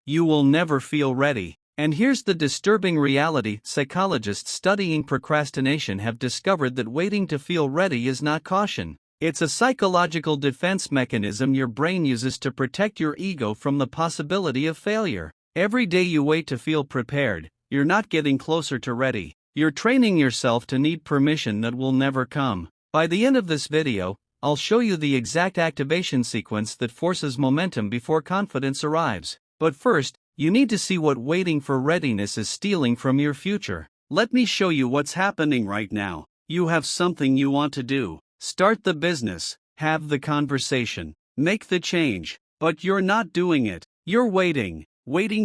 you will never feel ready. And here's the disturbing reality: psychologists studying procrastination have discovered that waiting to feel ready is not caution. It's a psychological defense mechanism your brain uses to protect your ego from the possibility of failure. Every day you wait to feel prepared, you're not getting closer to ready. You're training yourself to need permission that will never come. By the end of this video, I'll show you the exact activation sequence that forces momentum before confidence arrives. But first, you need to see what waiting for readiness is stealing from your future. Let me show you what's happening right now. You have something you want to do. Start the business, have the conversation, make the change, but you're not doing it. You're waiting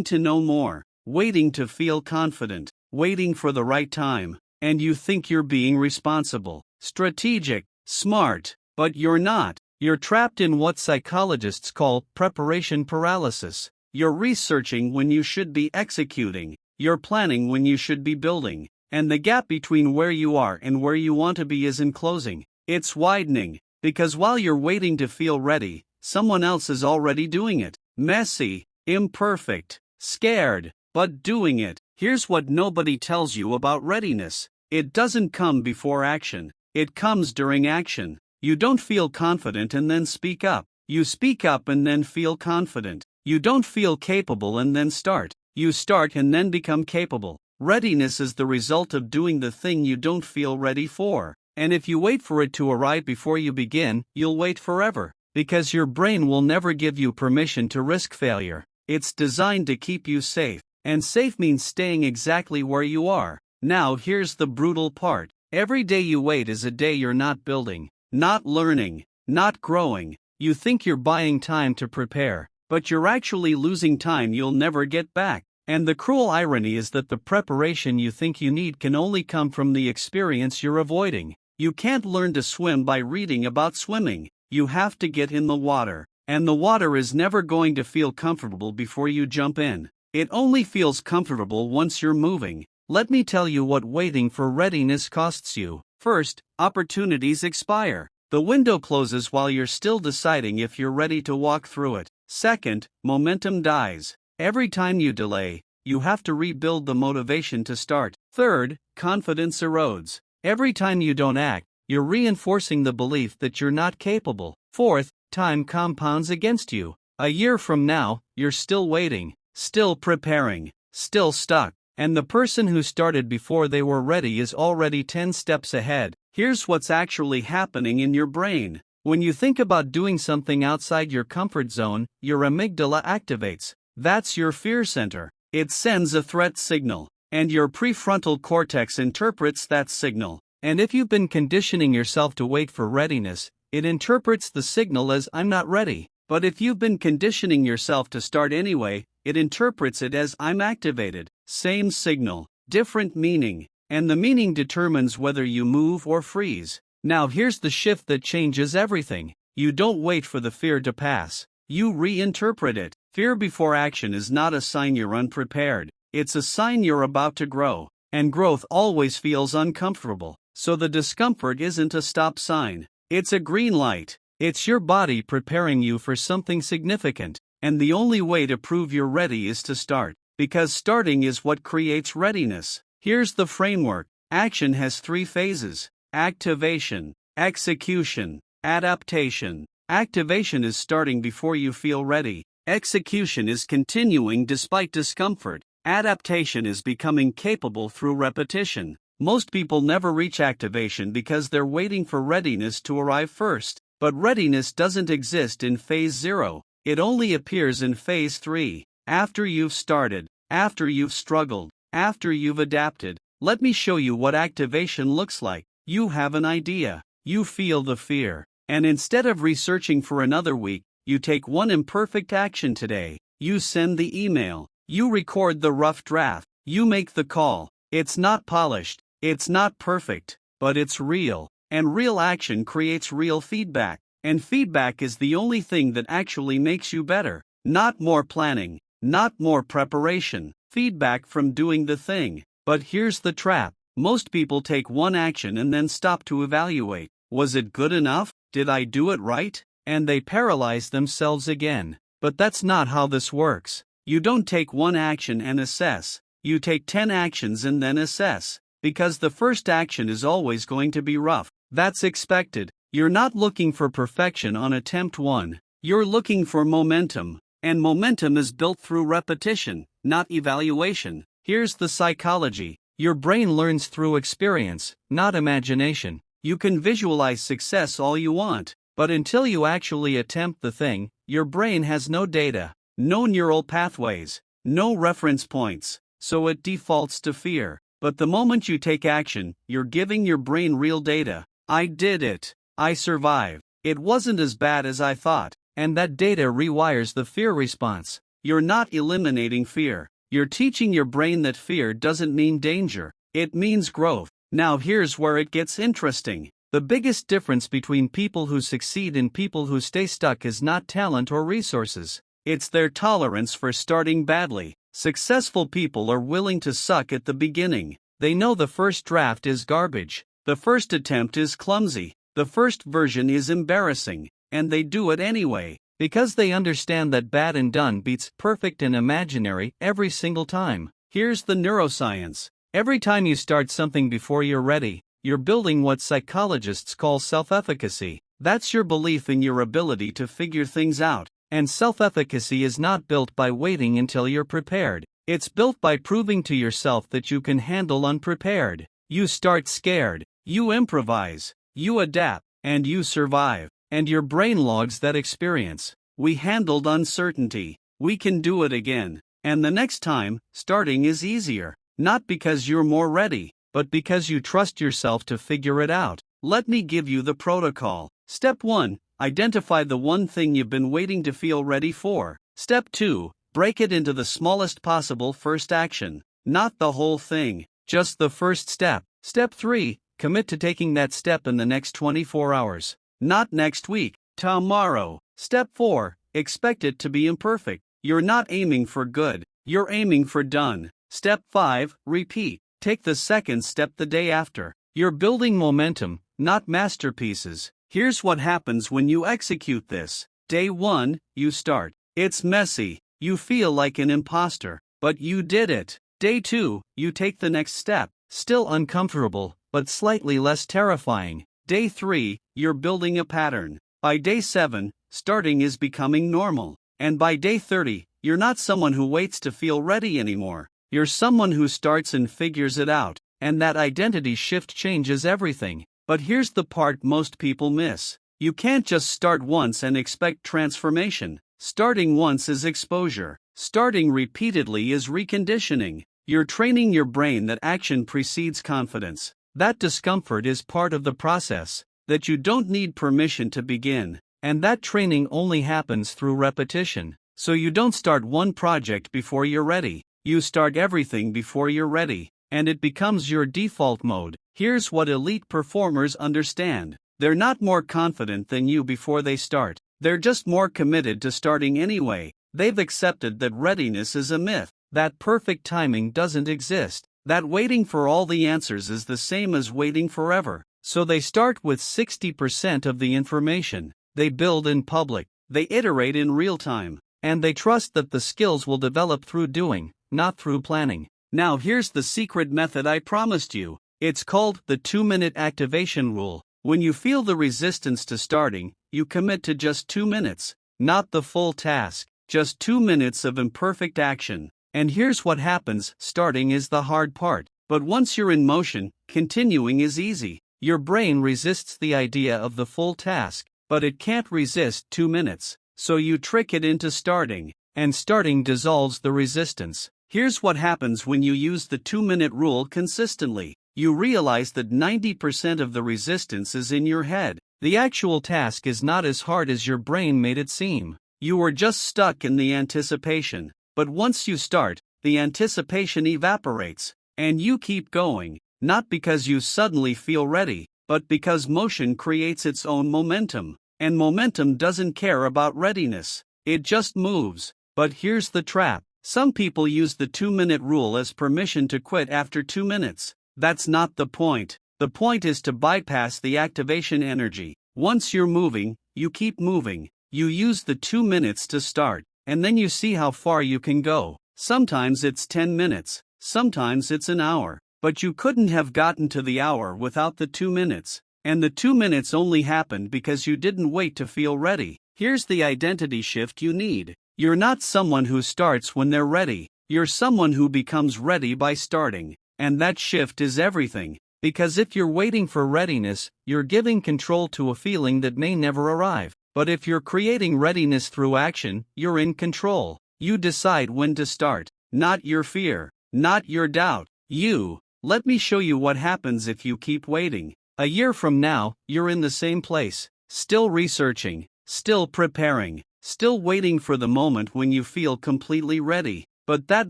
to know more, waiting to feel confident, waiting for the right time, and you think you're being responsible, strategic, smart, but you're not. You're trapped in what psychologists call preparation paralysis. You're researching when you should be executing, you're planning when you should be building, and the gap between where you are and where you want to be isn't closing. It's widening, because while you're waiting to feel ready, someone else is already doing it. Messy, imperfect, scared, but doing it. Here's what nobody tells you about readiness. It doesn't come before action. It comes during action. You don't feel confident and then speak up. You speak up and then feel confident. You don't feel capable and then start. You start and then become capable. Readiness is the result of doing the thing you don't feel ready for. And if you wait for it to arrive before you begin, you'll wait forever. Because your brain will never give you permission to risk failure. It's designed to keep you safe. And safe means staying exactly where you are. Now here's the brutal part. Every day you wait is a day you're not building, not learning, not growing. You think you're buying time to prepare, but you're actually losing time you'll never get back. And the cruel irony is that the preparation you think you need can only come from the experience you're avoiding. You can't learn to swim by reading about swimming. You have to get in the water. And the water is never going to feel comfortable before you jump in. It only feels comfortable once you're moving. Let me tell you what waiting for readiness costs you. First, opportunities expire. The window closes while you're still deciding if you're ready to walk through it. Second, momentum dies. Every time you delay, you have to rebuild the motivation to start. Third, confidence erodes. Every time you don't act, you're reinforcing the belief that you're not capable. Fourth, time compounds against you. A year from now, you're still waiting, still preparing, still stuck. And the person who started before they were ready is already 10 steps ahead. Here's what's actually happening in your brain. When you think about doing something outside your comfort zone, your amygdala activates. That's your fear center. It sends a threat signal, and your prefrontal cortex interprets that signal. And if you've been conditioning yourself to wait for readiness, it interprets the signal as "I'm not ready." But if you've been conditioning yourself to start anyway, it interprets it as "I'm activated." Same signal, different meaning, and the meaning determines whether you move or freeze. Now here's the shift that changes everything. You don't wait for the fear to pass. You reinterpret it. Fear before action is not a sign you're unprepared. It's a sign you're about to grow. And growth always feels uncomfortable. So the discomfort isn't a stop sign. It's a green light. It's your body preparing you for something significant. And the only way to prove you're ready is to start. Because starting is what creates readiness. Here's the framework. Action has 3 phases: activation, execution, adaptation. Activation is starting before you feel ready. Execution is continuing despite discomfort. Adaptation is becoming capable through repetition. Most people never reach activation because they're waiting for readiness to arrive first. But readiness doesn't exist in phase 0. It only appears in phase 3. After you've started, after you've struggled, after you've adapted. Let me show you what activation looks like. You have an idea. You feel the fear. And instead of researching for another week, you take one imperfect action today. You send the email. You record the rough draft. You make the call. It's not polished. It's not perfect. But it's real. And real action creates real feedback. And feedback is the only thing that actually makes you better. Not more planning. Not more preparation. Feedback from doing the thing. But here's the trap. Most people take one action and then stop to evaluate. Was it good enough? Did I do it right? And they paralyze themselves again. But that's not how this works. You don't take one action and assess, you take 10 actions and then assess, because the first action is always going to be rough. That's expected. You're not looking for perfection on attempt 1, you're looking for momentum, and momentum is built through repetition, not evaluation. Here's the psychology. Your brain learns through experience, not imagination. You can visualize success all you want, but until you actually attempt the thing, your brain has no data, no neural pathways, no reference points, so it defaults to fear. But the moment you take action, you're giving your brain real data. I did it. I survived. It wasn't as bad as I thought. And that data rewires the fear response. You're not eliminating fear. You're teaching your brain that fear doesn't mean danger, it means growth. Now here's where it gets interesting. The biggest difference between people who succeed and people who stay stuck is not talent or resources. It's their tolerance for starting badly. Successful people are willing to suck at the beginning. They know the first draft is garbage. The first attempt is clumsy. The first version is embarrassing. And they do it anyway, because they understand that bad and done beats perfect and imaginary every single time. Here's the neuroscience. Every time you start something before you're ready, you're building what psychologists call self-efficacy. That's your belief in your ability to figure things out. And self-efficacy is not built by waiting until you're prepared. It's built by proving to yourself that you can handle unprepared. You start scared, you improvise, you adapt, and you survive. And your brain logs that experience. We handled uncertainty. We can do it again. And the next time, starting is easier. Not because you're more ready, but because you trust yourself to figure it out. Let me give you the protocol. Step 1. Identify the one thing you've been waiting to feel ready for. Step 2. Break it into the smallest possible first action. Not the whole thing, just the first step. Step 3. Commit to taking that step in the next 24 hours. Not next week, tomorrow. Step 4. Expect it to be imperfect. You're not aiming for good, you're aiming for done. Step 5. Repeat. Take the second step the day after. You're building momentum, not masterpieces. Here's what happens when you execute this. Day 1, you start. It's messy. You feel like an imposter, but you did it. Day 2, you take the next step. Still uncomfortable, but slightly less terrifying. Day 3, you're building a pattern. By day 7, starting is becoming normal. And by day 30, you're not someone who waits to feel ready anymore. You're someone who starts and figures it out. And that identity shift changes everything. But here's the part most people miss. You can't just start once and expect transformation. Starting once is exposure. Starting repeatedly is reconditioning. You're training your brain that action precedes confidence. That discomfort is part of the process, that you don't need permission to begin, and that training only happens through repetition. So you don't start one project before you're ready, you start everything before you're ready, and it becomes your default mode. Here's what elite performers understand. They're not more confident than you before they start, they're just more committed to starting anyway. They've accepted that readiness is a myth, that perfect timing doesn't exist. That waiting for all the answers is the same as waiting forever. So they start with 60% of the information. They build in public. They iterate in real time. And they trust that the skills will develop through doing, not through planning. Now here's the secret method I promised you. It's called the 2-minute activation rule. When you feel the resistance to starting, you commit to just 2 minutes. Not the full task, just 2 minutes of imperfect action. And here's what happens, starting is the hard part. But once you're in motion, continuing is easy. Your brain resists the idea of the full task, but it can't resist 2 minutes. So you trick it into starting, and starting dissolves the resistance. Here's what happens when you use the 2-minute rule consistently. You realize that 90% of the resistance is in your head. The actual task is not as hard as your brain made it seem. You were just stuck in the anticipation. But once you start, the anticipation evaporates, and you keep going, not because you suddenly feel ready, but because motion creates its own momentum, and momentum doesn't care about readiness, it just moves. But here's the trap. Some people use the 2-minute rule as permission to quit after 2 minutes. That's not the point. The point is to bypass the activation energy. Once you're moving, you keep moving. You use the 2 minutes to start, and then you see how far you can go. Sometimes it's 10 minutes, sometimes it's an hour, but you couldn't have gotten to the hour without the 2 minutes. And the 2 minutes only happened because you didn't wait to feel ready. Here's the identity shift you need. You're not someone who starts when they're ready. You're someone who becomes ready by starting. And that shift is everything. Because if you're waiting for readiness, you're giving control to a feeling that may never arrive. But if you're creating readiness through action, you're in control. You decide when to start. Not your fear. Not your doubt. You. Let me show you what happens if you keep waiting. A year from now, you're in the same place. Still researching. Still preparing. Still waiting for the moment when you feel completely ready. But that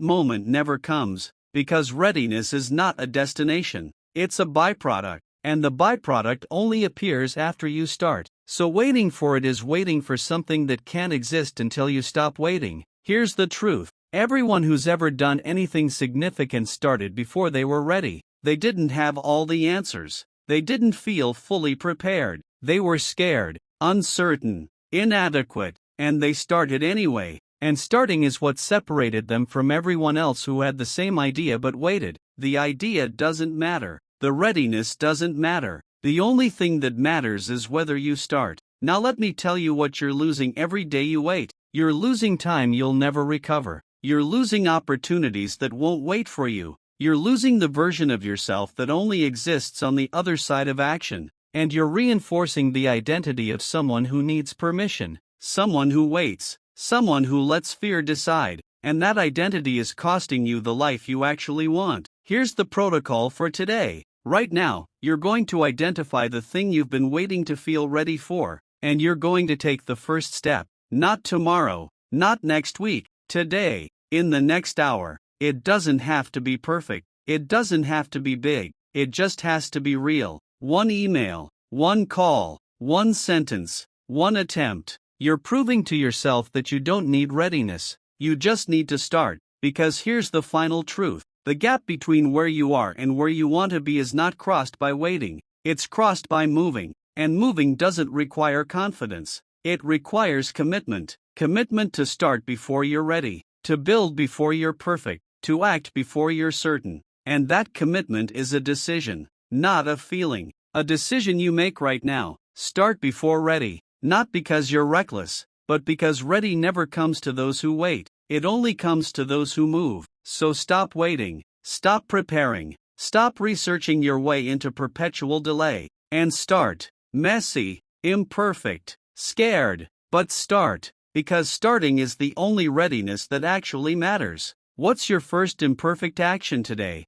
moment never comes. Because readiness is not a destination. It's a byproduct. And the byproduct only appears after you start. So waiting for it is waiting for something that can't exist until you stop waiting. Here's the truth. Everyone who's ever done anything significant started before they were ready. They didn't have all the answers. They didn't feel fully prepared. They were scared, uncertain, inadequate, and they started anyway. And starting is what separated them from everyone else who had the same idea but waited. The idea doesn't matter. The readiness doesn't matter. The only thing that matters is whether you start. Now let me tell you what you're losing every day you wait. You're losing time you'll never recover. You're losing opportunities that won't wait for you. You're losing the version of yourself that only exists on the other side of action. And you're reinforcing the identity of someone who needs permission. Someone who waits. Someone who lets fear decide, and that identity is costing you the life you actually want. Here's the protocol for today. Right now, you're going to identify the thing you've been waiting to feel ready for, and you're going to take the first step. Not tomorrow, not next week, today, in the next hour. It doesn't have to be perfect. It doesn't have to be big. It just has to be real. One email, one call, one sentence, one attempt. You're proving to yourself that you don't need readiness. You just need to start, because here's the final truth. The gap between where you are and where you want to be is not crossed by waiting. It's crossed by moving. And moving doesn't require confidence. It requires commitment. Commitment to start before you're ready. To build before you're perfect. To act before you're certain. And that commitment is a decision, not a feeling. A decision you make right now. Start before ready. Not because you're reckless, but because ready never comes to those who wait. It only comes to those who move. So stop waiting. Stop preparing. Stop researching your way into perpetual delay. And start. Messy, imperfect, scared, but start. Because starting is the only readiness that actually matters. What's your first imperfect action today?